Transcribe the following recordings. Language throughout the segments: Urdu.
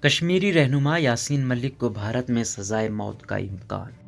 کشمیری رہنما یاسین ملک کو بھارت میں سزائے موت کا امکان۔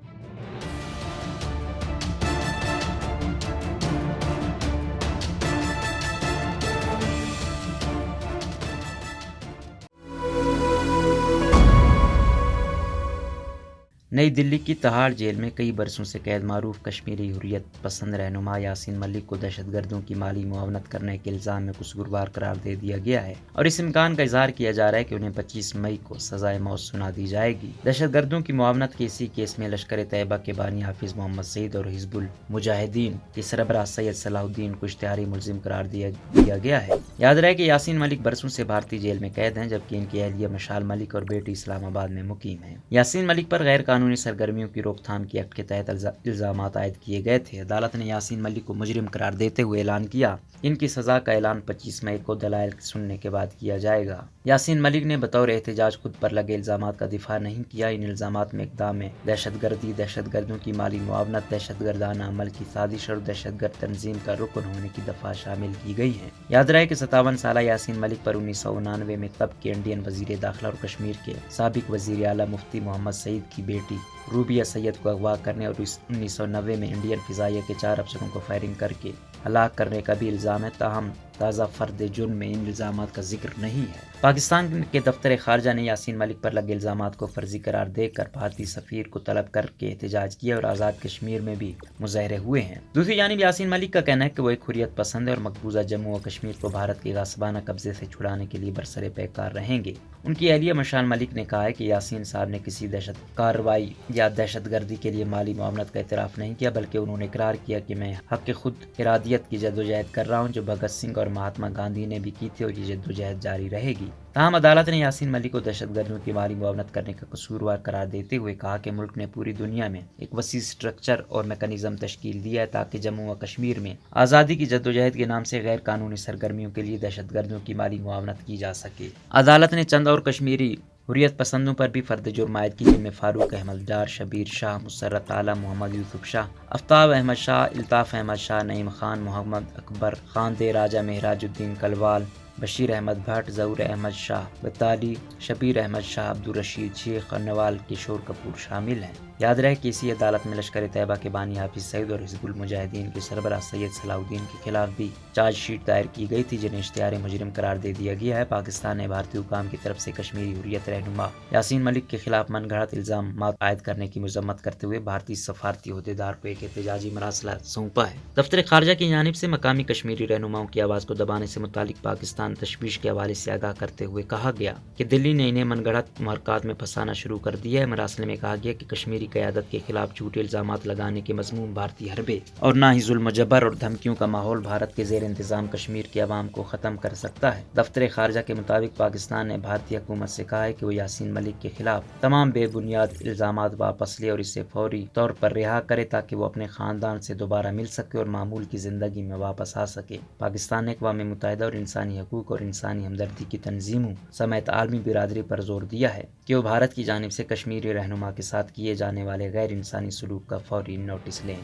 نئی دلی کی تہاڑ جیل میں کئی برسوں سے قید معروف کشمیری حریت پسند رہنما یاسین ملک کو دہشت گردوں کی مالی معاونت کرنے کے الزام میں قصوروار قرار دے دیا گیا ہے اور اس امکان کا اظہار کیا جا رہا ہے کہ انہیں 25 مئی کو سزائے موت سنا دی جائے گی۔ دہشت گردوں کی معاونت کے اسی کیس میں لشکر طیبہ کے بانی حافظ محمد سعید اور حزب المجاہدین کے سربراہ سید صلاح الدین کو اشتہاری ملزم قرار دیا گیا ہے۔ یاد رہے کہ یاسین ملک برسوں سے بھارتی جیل میں قید ہیں، جبکہ ان کی اہلیہ مشال ملک اور بیٹی اسلام آباد میں مقیم ہیں۔ یاسین ملک پر غیر قانونی سرگرمیوں کی روک تھام کے ایکٹ کے تحت الزامات عائد کیے گئے تھے۔ عدالت نے یاسین ملک کو مجرم قرار دیتے ہوئے اعلان کیا ان کی سزا کا اعلان 25 مئی کو دلائل سننے کے بعد کیا جائے گا۔ یاسین ملک نے بطور احتجاج خود پر لگے الزامات کا دفاع نہیں کیا۔ ان الزامات میں اقدام دہشت گردی، دہشت گردوں کی مالی معاونت، دہشت گردانہ عمل کی سازش اور دہشت گرد تنظیم کا رکن ہونے کی دفعہ شامل کی گئی ہیں۔ یاد رہے کہ 57 سالہ یاسین ملک پر 1999 میں تب کے انڈین وزیر داخلہ اور کشمیر کے سابق وزیر اعلیٰ مفتی محمد سعید کی بیٹی روبیہ سید کو اغوا کرنے اور 1990 میں انڈین فضائیہ کے 4 افسروں کو فائرنگ کر کے ہلاک کرنے کا بھی الزام ہے، تاہم تازہ فرد جرم میں ان الزامات کا ذکر نہیں ہے۔ پاکستان کے دفتر خارجہ نے یاسین ملک پر لگے الزامات کو فرضی قرار دے کر بھارتی سفیر کو طلب کر کے احتجاج کیا اور آزاد کشمیر میں بھی مظاہرے ہوئے ہیں۔ دوسری جانب یاسین ملک کا کہنا ہے کہ وہ ایک حریت پسند ہے اور مقبوضہ جموں و کشمیر کو بھارت کے غاصبانہ قبضے سے چھڑانے کے لیے برسر پیکار رہیں گے۔ ان کی اہلیہ مشال ملک نے کہا ہے کہ یاسین صاحب نے کسی دہشت کارروائی یا دہشت گردی کے لیے مالی معاونت کا اعتراف نہیں کیا، بلکہ انہوں نے اقرار کیا کہ میں حق خود ارادیت کی جدوجہد کر رہا ہوں جو بھگت سنگھ اور مہاتما گاندھی نے بھی کی تھی اور یہ جدوجہد جاری رہے گی۔ تاہم عدالت نے یاسین ملک کو دہشت گردوں کی مالی معاونت کرنے کا قصوروار قرار دیتے ہوئے کہا کہ ملک نے پوری دنیا میں ایک وسیع سٹرکچر اور میکانزم تشکیل دیا ہے تاکہ جموں و کشمیر میں آزادی کی جدوجہد کے نام سے غیر قانونی سرگرمیوں کے لیے دہشت گردوں کی مالی معاونت کی جا سکے۔ عدالت نے چند اور کشمیری حریت پسندوں پر بھی فرد جرم عائد کی، جن میں فاروق احمد ڈار، شبیر شاہ، مسرت عالم، محمد یوسف شاہ، آفتاب احمد شاہ، الطاف احمد شاہ، نعیم خان، محمد اکبر خاندے، راجہ مہراج الدین کلوال، بشیر احمد بھٹ، ظہور احمد شاہ بطالی، شبیر احمد شاہ، عبدالرشید شیخ اور نوال کشور کپور شامل ہیں۔ یاد رہے کہ اسی عدالت میں لشکر طیبہ کے بانی حافظ سعید اور حزب المجاہدین کے سربراہ سید صلاح الدین کے خلاف بھی چارج شیٹ دائر کی گئی تھی، جنہیں اشتہار مجرم قرار دے دیا گیا ہے۔ پاکستان نے بھارتی حکام کی طرف سے کشمیری حریت رہنما یاسین ملک کے خلاف من گھڑت الزامات عائد کرنے کی مذمت کرتے ہوئے بھارتی سفارتی عہدیدار کو ایک احتجاجی مراسلہ سونپا ہے۔ دفتر خارجہ کی جانب سے مقامی کشمیری رہنماؤں کی آواز کو دبانے سے متعلق پاکستان تشویش کے حوالے سے آگاہ کرتے ہوئے کہا گیا کہ دلی نے انہیں من گھڑت محرکات میں پھنسانا شروع کر دیا ہے۔ مراسلے میں کہا گیا کہ کشمیری قیادت کے خلاف جھوٹے الزامات لگانے کے مضمون بھارتی حربے اور نہ ہی ظلم و جبر اور دھمکیوں کا ماحول بھارت کے زیر انتظام کشمیر کے عوام کو ختم کر سکتا ہے۔ دفتر خارجہ کے مطابق پاکستان نے بھارتی حکومت سے کہا ہے کہ وہ یاسین ملک کے خلاف تمام بے بنیاد الزامات واپس لے اور اسے فوری طور پر رہا کرے تاکہ وہ اپنے خاندان سے دوبارہ مل سکے اور معمول کی زندگی میں واپس آ سکے۔ پاکستان نے اقوام متحدہ اور انسانی حقوق اور انسانی ہمدردی کی تنظیموں سمیت عالمی برادری پر زور دیا ہے کہ وہ بھارت کی جانب سے کشمیری رہنما کے ساتھ کیے جانے والے غیر انسانی سلوک کا فوری نوٹس لیں۔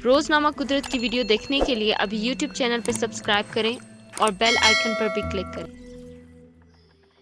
روزنامہ قدرت کی ویڈیو دیکھنے کے لیے ابھی یوٹیوب چینل پر سبسکرائب کریں اور بیل آئیکن پر بھی کلک کریں۔